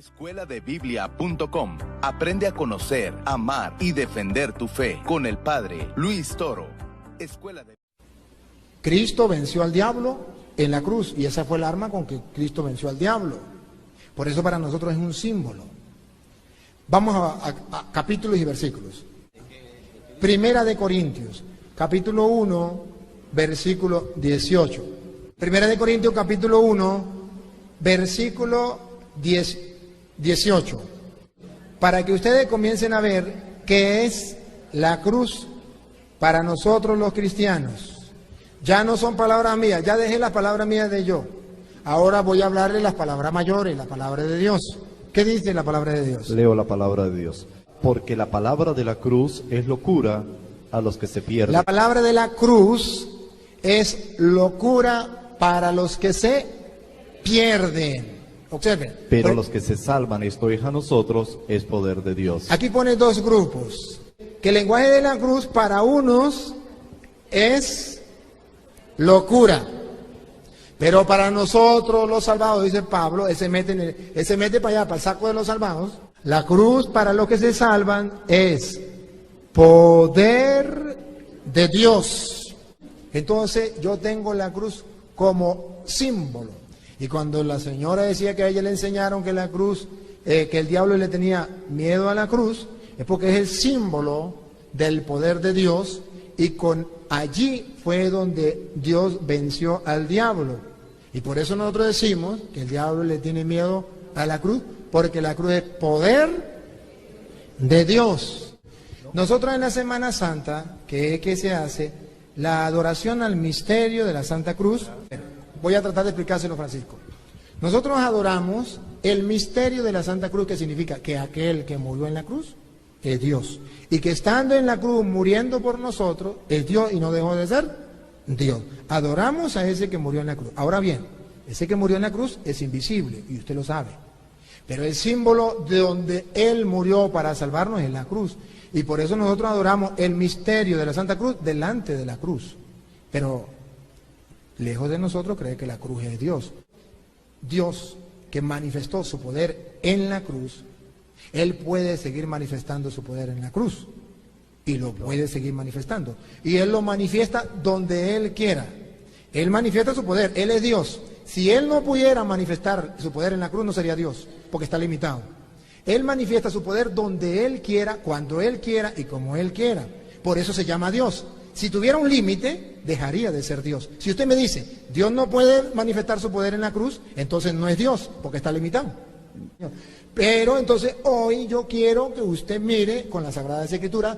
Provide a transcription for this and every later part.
Escueladebiblia.com. Aprende a conocer, amar y defender tu fe con el Padre Luis Toro. Cristo venció al diablo en la cruz y esa fue el arma con que Cristo venció al diablo. Por eso para nosotros es un símbolo. Vamos a capítulos y versículos. Primera de Corintios, capítulo 1, versículo 18. Primera de Corintios, capítulo 1, versículo 18. Para que ustedes comiencen a ver qué es la cruz para nosotros los cristianos. Ya no son palabras mías, ya dejé las palabras mías de yo. Ahora voy a hablarle las palabras mayores, la palabra de Dios. ¿Qué dice la palabra de Dios? Leo la palabra de Dios. Porque la palabra de la cruz es locura a los que se pierden. La palabra de la cruz es locura para los que se pierden. Observen. Pero los que se salvan, esto es a nosotros, es poder de Dios. Aquí pone dos grupos. Que el lenguaje de la cruz para unos es locura. Pero para nosotros los salvados, dice Pablo, él se mete para allá, para el saco de los salvados. La cruz para los que se salvan es poder de Dios. Entonces yo tengo la cruz como símbolo. Y cuando la señora decía que a ella le enseñaron que la cruz, que el diablo le tenía miedo a la cruz, es porque es el símbolo del poder de Dios y allí fue donde Dios venció al diablo. Y por eso nosotros decimos que el diablo le tiene miedo a la cruz, porque la cruz es poder de Dios. Nosotros en la Semana Santa, que se hace la adoración al misterio de la Santa Cruz. Voy a tratar de explicárselo, Francisco. Nosotros adoramos el misterio de la Santa Cruz, que significa que aquel que murió en la cruz es Dios. Y que estando en la cruz, muriendo por nosotros, es Dios y no dejó de ser Dios. Adoramos a ese que murió en la cruz. Ahora bien, ese que murió en la cruz es invisible, y usted lo sabe. Pero el símbolo de donde Él murió para salvarnos es la cruz. Y por eso nosotros adoramos el misterio de la Santa Cruz delante de la cruz. Pero lejos de nosotros cree que la cruz es Dios. Dios que manifestó su poder en la cruz, Él puede seguir manifestando su poder en la cruz. Y lo puede seguir manifestando. Y Él lo manifiesta donde Él quiera. Él manifiesta su poder, Él es Dios. Si Él no pudiera manifestar su poder en la cruz, no sería Dios, porque está limitado. Él manifiesta su poder donde Él quiera, cuando Él quiera y como Él quiera. Por eso se llama Dios. Si tuviera un límite, dejaría de ser Dios. Si usted me dice, Dios no puede manifestar su poder en la cruz, entonces no es Dios, porque está limitado. Pero entonces hoy yo quiero que usted mire con las Sagradas Escrituras,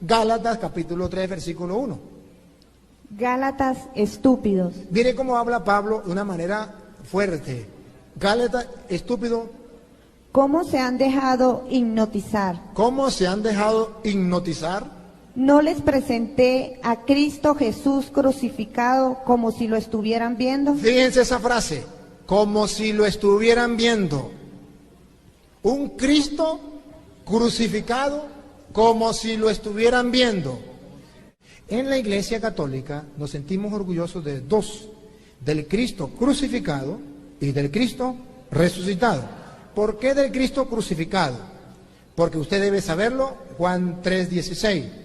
Gálatas capítulo 3, versículo 1. Gálatas estúpidos. Mire cómo habla Pablo de una manera fuerte. Gálatas estúpido. ¿Cómo se han dejado hipnotizar? ¿Cómo se han dejado hipnotizar? No les presenté a Cristo Jesús crucificado como si lo estuvieran viendo. Fíjense esa frase, como si lo estuvieran viendo. Un Cristo crucificado como si lo estuvieran viendo. En la Iglesia Católica nos sentimos orgullosos de dos, del Cristo crucificado y del Cristo resucitado. ¿Por qué del Cristo crucificado? Porque usted debe saberlo, Juan 3:16.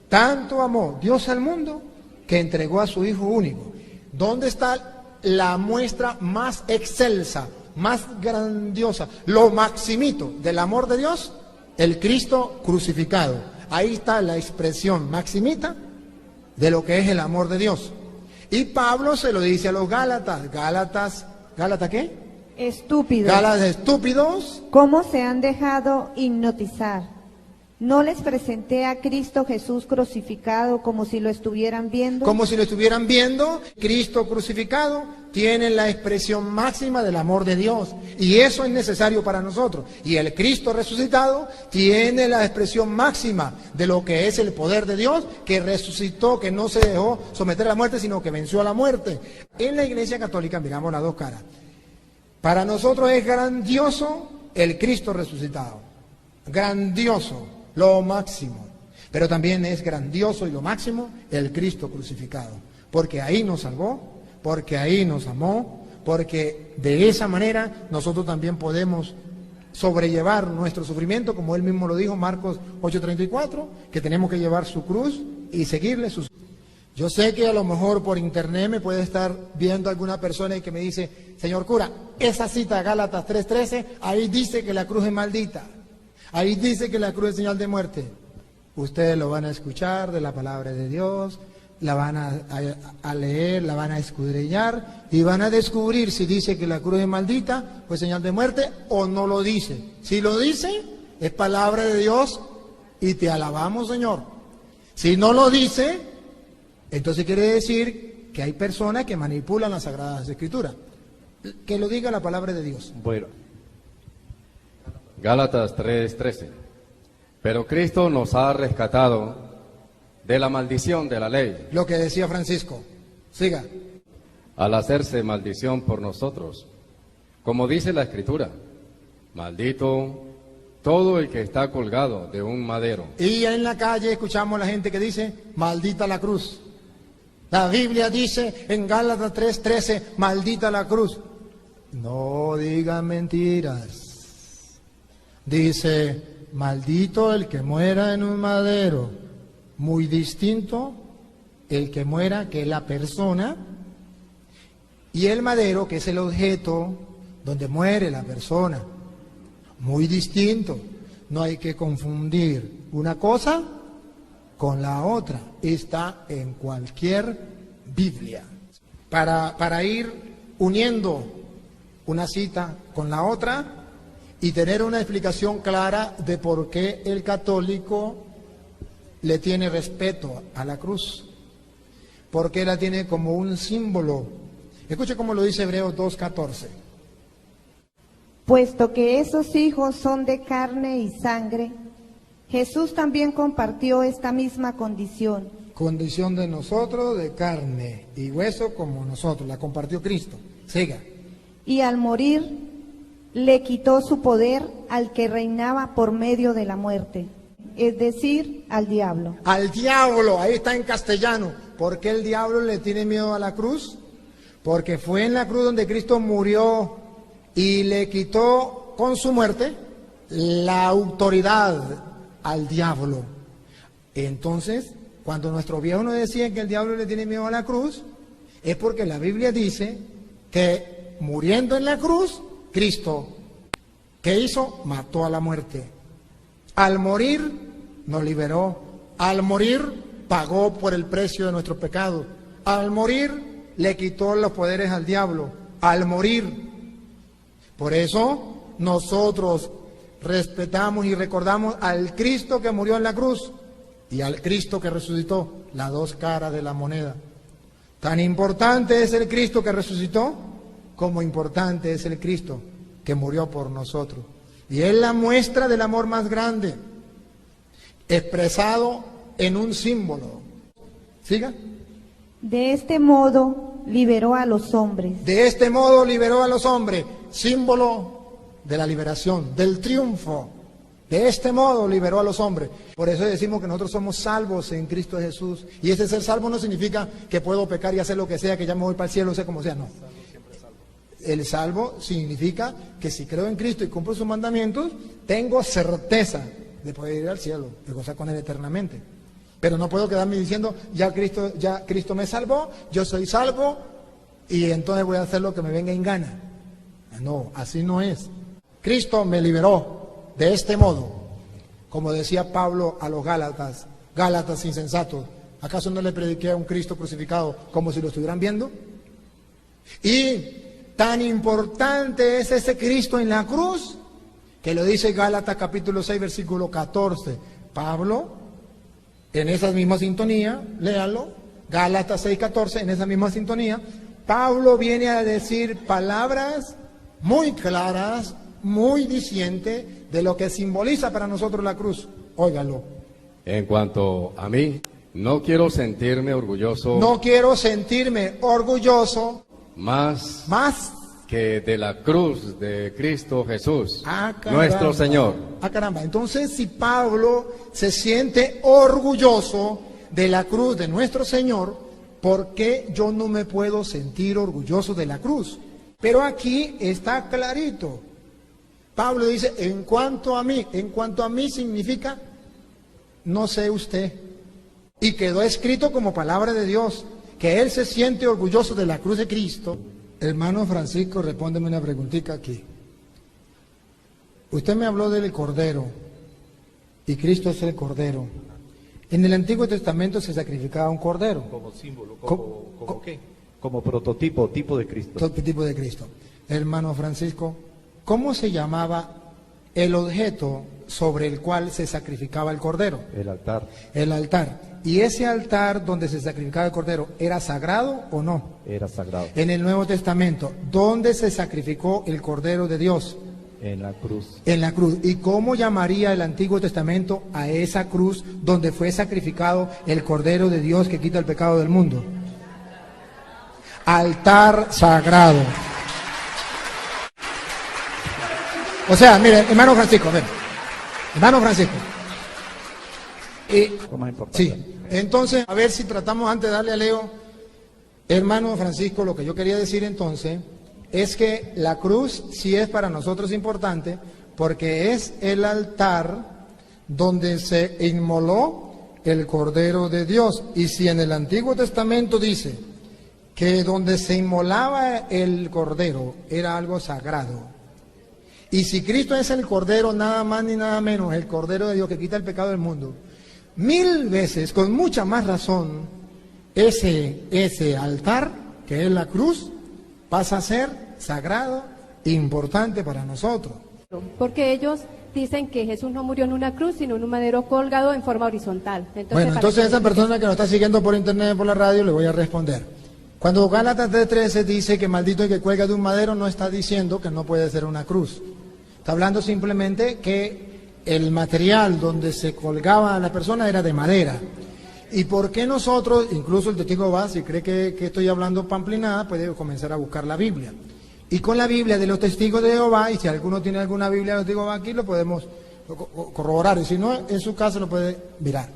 Tanto amó Dios al mundo que entregó a su Hijo único. ¿Dónde está la muestra más excelsa, más grandiosa, lo maximito del amor de Dios? El Cristo crucificado. Ahí está la expresión maximita de lo que es el amor de Dios. Y Pablo se lo dice a los Gálatas. ¿Gálatas qué? Estúpidos. Gálatas estúpidos. ¿Cómo se han dejado hipnotizar? No les presenté a Cristo Jesús crucificado como si lo estuvieran viendo. Como si lo estuvieran viendo. Cristo crucificado tiene la expresión máxima del amor de Dios. Y eso es necesario para nosotros. Y el Cristo resucitado tiene la expresión máxima de lo que es el poder de Dios, que resucitó, que no se dejó someter a la muerte, sino que venció a la muerte. En la Iglesia Católica miramos las dos caras. Para nosotros es grandioso el Cristo resucitado. Grandioso. Lo máximo, pero también es grandioso y lo máximo el Cristo crucificado, porque ahí nos salvó, porque ahí nos amó, porque de esa manera nosotros también podemos sobrellevar nuestro sufrimiento, como él mismo lo dijo, Marcos 8:34, que tenemos que llevar su cruz y seguirle sus. Yo sé que a lo mejor por internet me puede estar viendo alguna persona y que me dice, señor cura, esa cita Gálatas 3:13, ahí dice que la cruz es maldita, ahí dice que la cruz es señal de muerte. Ustedes lo van a escuchar de la palabra de Dios, la van a leer, la van a escudriñar y van a descubrir si dice que la cruz es maldita, pues señal de muerte, o no lo dice. Si lo dice, es palabra de Dios y te alabamos, Señor. Si no lo dice, entonces quiere decir que hay personas que manipulan las Sagradas Escrituras. Que lo diga la palabra de Dios. Bueno, Gálatas 3:13. Pero Cristo nos ha rescatado de la maldición de la ley. Lo que decía Francisco. Siga. Al hacerse maldición por nosotros. Como dice la Escritura, maldito todo el que está colgado de un madero. Y en la calle escuchamos a la gente que dice, maldita la cruz. La Biblia dice en Gálatas 3:13, maldita la cruz. No digan mentiras. Dice, maldito el que muera en un madero. Muy distinto el que muera, que es la persona, y el madero, que es el objeto donde muere la persona. Muy distinto. No hay que confundir una cosa con la otra. Está en cualquier Biblia. Para ir uniendo una cita con la otra y tener una explicación clara de por qué el católico le tiene respeto a la cruz. Porque la tiene como un símbolo. Escuche cómo lo dice Hebreos 2:14. Puesto que esos hijos son de carne y sangre, Jesús también compartió esta misma condición. Condición de nosotros, de carne y hueso como nosotros, la compartió Cristo. Siga. Y al morir, le quitó su poder al que reinaba por medio de la muerte, es decir, al diablo. Al diablo, ahí está en castellano. ¿Por qué el diablo le tiene miedo a la cruz? Porque fue en la cruz donde Cristo murió y le quitó con su muerte la autoridad al diablo. Entonces, cuando nuestro viejo nos decía que el diablo le tiene miedo a la cruz, es porque la Biblia dice que muriendo en la cruz, Cristo, ¿qué hizo? Mató a la muerte. Al morir, nos liberó. Al morir, pagó por el precio de nuestros pecados. Al morir, le quitó los poderes al diablo. Al morir. Por eso, nosotros respetamos y recordamos al Cristo que murió en la cruz y al Cristo que resucitó, las dos caras de la moneda. Tan importante es el Cristo que resucitó como importante es el Cristo que murió por nosotros. Y es la muestra del amor más grande, expresado en un símbolo. ¿Siga? De este modo liberó a los hombres. De este modo liberó a los hombres, símbolo de la liberación, del triunfo. De este modo liberó a los hombres. Por eso decimos que nosotros somos salvos en Cristo Jesús. Y ese ser salvo no significa que puedo pecar y hacer lo que sea, que ya me voy para el cielo, sea como sea, no. El salvo significa que si creo en Cristo y cumplo sus mandamientos, tengo certeza de poder ir al cielo, de gozar con Él eternamente. Pero no puedo quedarme diciendo, ya Cristo me salvó, yo soy salvo, y entonces voy a hacer lo que me venga en gana. No, así no es. Cristo me liberó de este modo, como decía Pablo a los Gálatas, Gálatas insensatos. ¿Acaso no le prediqué a un Cristo crucificado como si lo estuvieran viendo? Y tan importante es ese Cristo en la cruz, que lo dice Gálatas capítulo 6, versículo 14. Pablo, en esa misma sintonía, léalo, Gálatas 6, 14, en esa misma sintonía, Pablo viene a decir palabras muy claras, muy dicientes de lo que simboliza para nosotros la cruz. Óigalo. En cuanto a mí, no quiero sentirme orgulloso. No quiero sentirme orgulloso Más que de la cruz de Cristo Jesús, nuestro Señor. Caramba. Entonces, si Pablo se siente orgulloso de la cruz de nuestro Señor, ¿por qué yo no me puedo sentir orgulloso de la cruz? Pero aquí está clarito. Pablo dice, en cuanto a mí significa, no sé usted. Y quedó escrito como palabra de Dios, que él se siente orgulloso de la cruz de Cristo. Hermano Francisco, respóndeme una preguntita aquí. Usted me habló del Cordero, y Cristo es el Cordero. En el Antiguo Testamento se sacrificaba un Cordero. Como símbolo, como ¿qué? Como prototipo, tipo de Cristo. Tipo de Cristo. Hermano Francisco, ¿cómo se llamaba el objeto sobre el cual se sacrificaba el Cordero? El altar. El altar. ¿Y ese altar donde se sacrificaba el Cordero era sagrado o no? Era sagrado. En el Nuevo Testamento, ¿dónde se sacrificó el Cordero de Dios? En la cruz. En la cruz. ¿Y cómo llamaría el Antiguo Testamento a esa cruz donde fue sacrificado el Cordero de Dios que quita el pecado del mundo? Altar sagrado. O sea, mire, hermano Francisco, hermano Francisco. Lo más importante. Sí, entonces, a ver si tratamos antes de darle a Leo, hermano Francisco, lo que yo quería decir entonces es que la cruz sí es para nosotros importante porque es el altar donde se inmoló el Cordero de Dios. Y si en el Antiguo Testamento dice que donde se inmolaba el Cordero era algo sagrado, y si Cristo es el Cordero, nada más ni nada menos, el Cordero de Dios que quita el pecado del mundo, 1000 veces, con mucha más razón, ese altar, que es la cruz, pasa a ser sagrado e importante para nosotros. Porque ellos dicen que Jesús no murió en una cruz, sino en un madero colgado en forma horizontal. Entonces esa persona que nos está siguiendo por internet, por la radio, le voy a responder. Cuando Gálatas 3:13 dice que maldito el que cuelga de un madero, no está diciendo que no puede ser una cruz. Está hablando simplemente que el material donde se colgaba a la persona era de madera. ¿Y por qué nosotros, incluso el testigo de Jehová, si cree que estoy hablando pamplinada, puede comenzar a buscar la Biblia? Y con la Biblia de los testigos de Jehová, y si alguno tiene alguna Biblia de los testigos de Jehová aquí, lo podemos corroborar, y si no, en su casa lo puede mirar.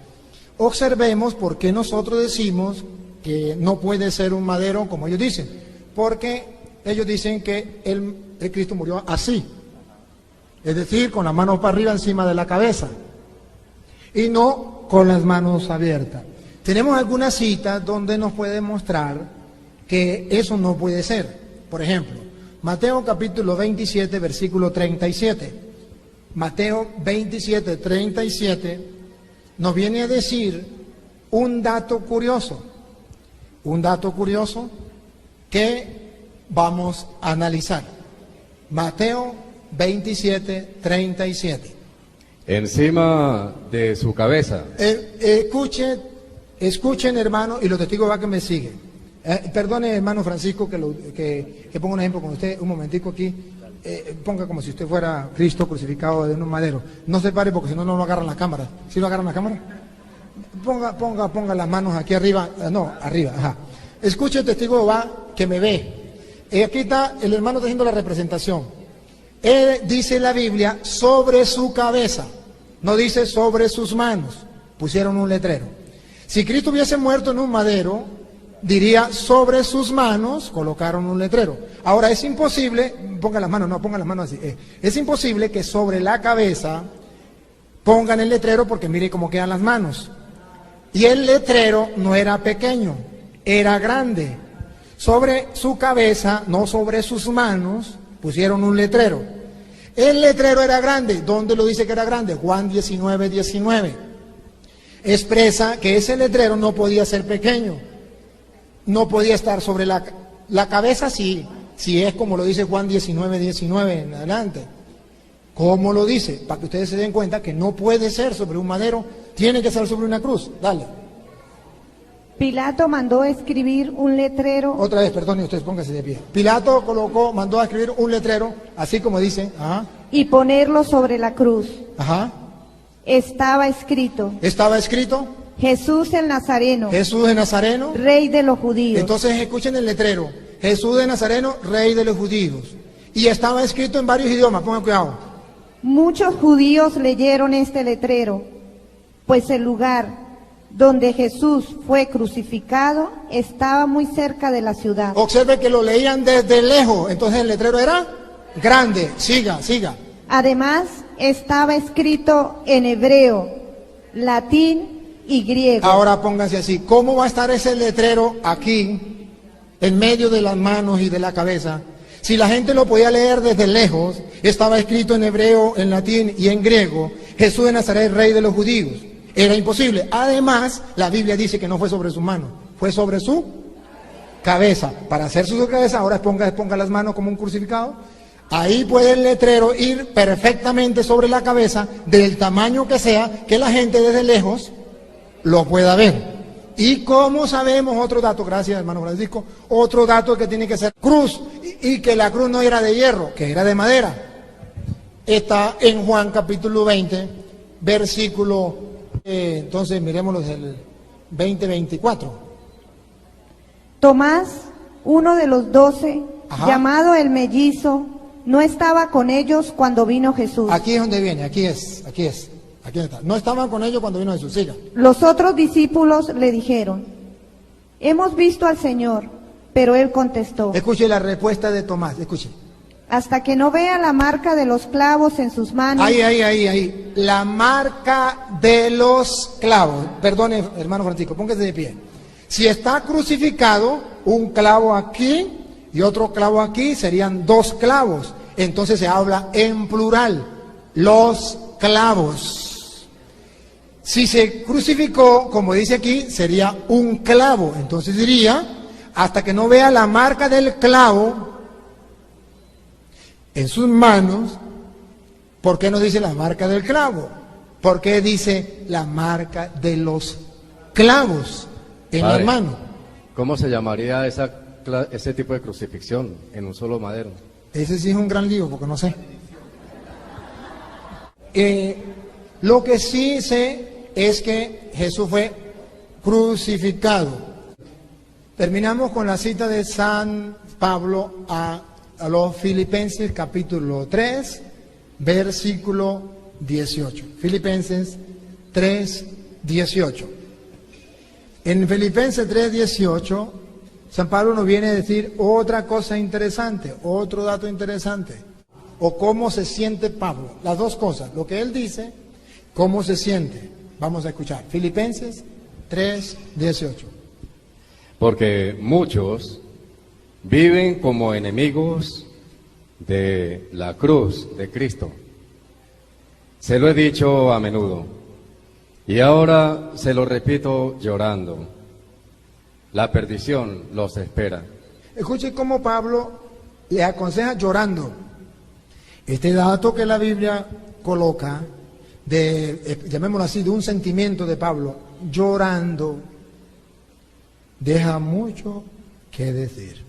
Observemos por qué nosotros decimos que no puede ser un madero, como ellos dicen, porque ellos dicen que el Cristo murió así, es decir, con las manos para arriba encima de la cabeza, y no con las manos abiertas. Tenemos algunas citas donde nos puede mostrar que eso no puede ser. Por ejemplo, Mateo capítulo 27, versículo 37. Mateo 27, 37 nos viene a decir un dato curioso que vamos a analizar. Mateo 27, 37. Encima de su cabeza. Escuchen, hermano, y los testigos va que me siguen. Perdone, hermano Francisco, que ponga un ejemplo con usted, un momentico aquí. Ponga como si usted fuera Cristo crucificado de un madero. No se pare porque si no, no lo agarran la cámara. ¿Sí lo agarran la cámara? Ponga las manos aquí arriba. No, arriba, ajá. Escuche el testigo de Jehová que me ve. Aquí está, el hermano está haciendo la representación. Dice la Biblia, sobre su cabeza. No dice sobre sus manos. Pusieron un letrero. Si Cristo hubiese muerto en un madero, diría sobre sus manos, colocaron un letrero. Ahora es imposible, pongan las manos así. Es imposible que sobre la cabeza pongan el letrero porque mire cómo quedan las manos. Y el letrero no era pequeño, era grande. Sobre su cabeza, no sobre sus manos, pusieron un letrero. El letrero era grande. ¿Dónde lo dice que era grande? Juan 19, 19. Expresa que ese letrero no podía ser pequeño. No podía estar sobre la cabeza, si es como lo dice Juan 19, 19 en adelante. ¿Cómo lo dice? Para que ustedes se den cuenta que no puede ser sobre un madero, tiene que ser sobre una cruz. Dale. Pilato mandó escribir un letrero. Otra vez, perdón, y ustedes pónganse de pie. Pilato mandó a escribir un letrero, así como dice. Ajá. Y ponerlo sobre la cruz. Ajá. Estaba escrito. Estaba escrito. Jesús el Nazareno. Jesús de Nazareno. Rey de los judíos. Entonces escuchen el letrero. Jesús de Nazareno, Rey de los judíos. Y estaba escrito en varios idiomas, pongan cuidado. Muchos judíos leyeron este letrero, pues el lugar donde Jesús fue crucificado estaba muy cerca de la ciudad. Observe que lo leían desde lejos, entonces el letrero era grande. Siga. Además, estaba escrito en hebreo, latín y griego. Ahora pónganse así, ¿cómo va a estar ese letrero aquí, en medio de las manos y de la cabeza? Si la gente lo podía leer desde lejos, estaba escrito en hebreo, en latín y en griego, Jesús de Nazaret, rey de los judíos. Era imposible. Además, la Biblia dice que no fue sobre su mano, fue sobre su cabeza. Para hacer su cabeza, ahora ponga las manos como un crucificado. Ahí puede el letrero ir perfectamente sobre la cabeza, del tamaño que sea, que la gente desde lejos lo pueda ver. Y como sabemos, otro dato, gracias hermano Francisco, otro dato que tiene que ser cruz, y que la cruz no era de hierro, que era de madera. Está en Juan capítulo 20, versículo, entonces miremoslo del 20-24. Tomás, uno de los 12, Ajá. llamado el mellizo, no estaba con ellos cuando vino Jesús. Aquí es donde viene, aquí está. No estaban con ellos cuando vino Jesús, siga. Los otros discípulos le dijeron, hemos visto al Señor, pero él contestó, Escuche la respuesta de Tomás, escuche. hasta que no vea la marca de los clavos en sus manos. Ahí. La marca de los clavos. Perdone, hermano Francisco, póngase de pie. Si está crucificado, un clavo aquí y otro clavo aquí, serían 2 clavos. Entonces se habla en plural, los clavos. Si se crucificó, como dice aquí, sería un clavo. Entonces diría, hasta que no vea la marca del clavo en sus manos. ¿Por qué no dice la marca del clavo? ¿Por qué dice la marca de los clavos en Padre, las manos? ¿Cómo se llamaría ese tipo de crucifixión en un solo madero? Ese sí es un gran lío, porque no sé. Lo que sí sé es que Jesús fue crucificado. Terminamos con la cita de San Pablo a los Filipenses capítulo 3, versículo 18. Filipenses 3, 18. En Filipenses 3, 18, San Pablo nos viene a decir otra cosa interesante, otro dato interesante. O cómo se siente Pablo. Las dos cosas, lo que él dice, cómo se siente. Vamos a escuchar. Filipenses 3, 18. Porque muchos viven como enemigos de la cruz de Cristo. Se lo he dicho a menudo y ahora se lo repito llorando. La perdición los espera. Escuche cómo Pablo le aconseja llorando. Este dato que la Biblia coloca, llamémoslo así, de un sentimiento de Pablo, llorando, deja mucho que decir.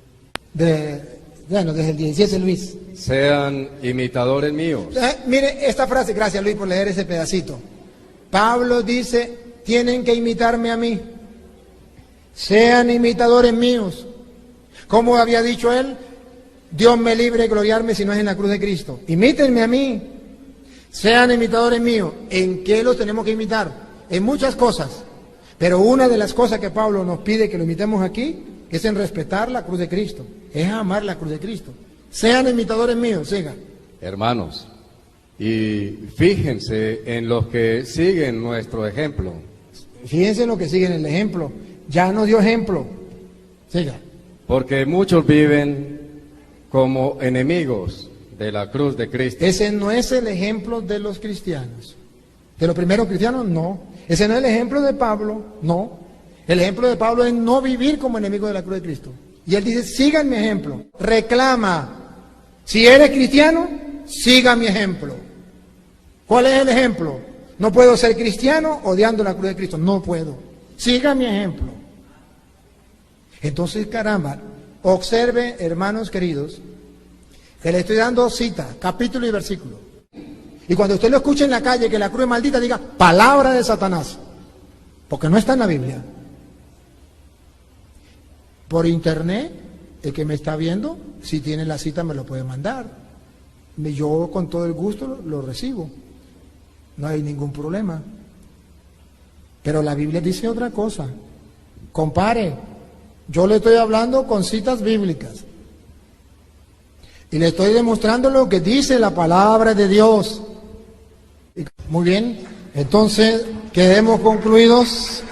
Desde el 17, Luis. Sean imitadores míos. Mire esta frase, gracias Luis por leer ese pedacito. Pablo dice, tienen que imitarme a mí. Sean imitadores míos. Como había dicho él, Dios me libre de gloriarme si no es en la cruz de Cristo. Imítenme a mí. Sean imitadores míos. ¿En qué los tenemos que imitar? En muchas cosas. Pero una de las cosas que Pablo nos pide que lo imitemos aquí es en respetar la cruz de Cristo. Es amar la cruz de Cristo. Sean imitadores míos, sigan. Hermanos, y fíjense en los que siguen nuestro ejemplo. Fíjense en lo que siguen el ejemplo. Ya nos dio ejemplo. Siga. Porque muchos viven como enemigos de la cruz de Cristo. Ese no es el ejemplo de los cristianos. ¿De los primeros cristianos? No. Ese no es el ejemplo de Pablo. No. El ejemplo de Pablo es no vivir como enemigo de la cruz de Cristo. Y él dice, sigan mi ejemplo. Reclama. Si eres cristiano, siga mi ejemplo. ¿Cuál es el ejemplo? No puedo ser cristiano odiando la cruz de Cristo. No puedo. Siga mi ejemplo. Entonces, caramba, observe, hermanos queridos, que le estoy dando cita, capítulo y versículo. Y cuando usted lo escuche en la calle que la cruz es maldita, diga, palabra de Satanás. Porque no está en la Biblia. Por internet, el que me está viendo, si tiene la cita me lo puede mandar. Yo con todo el gusto lo recibo. No hay ningún problema. Pero la Biblia dice otra cosa. Compare. Yo le estoy hablando con citas bíblicas. Y le estoy demostrando lo que dice la palabra de Dios. Muy bien, entonces quedemos concluidos.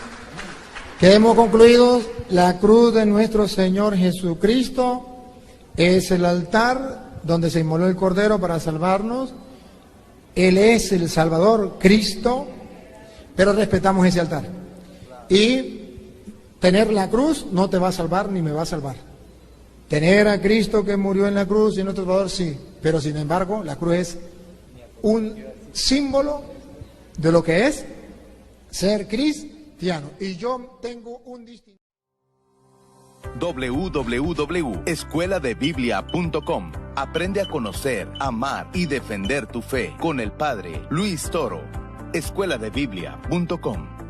La cruz de nuestro Señor Jesucristo es el altar donde se inmoló el Cordero para salvarnos. Él es el Salvador, Cristo, pero respetamos ese altar. Y tener la cruz no te va a salvar ni me va a salvar. Tener a Cristo que murió en la cruz y nuestro Salvador, sí, pero sin embargo la cruz es un símbolo de lo que es ser cristiano. Y yo tengo un distinto. www.escueladebiblia.com. Aprende a conocer, amar y defender tu fe con el Padre Luis Toro. escueladebiblia.com.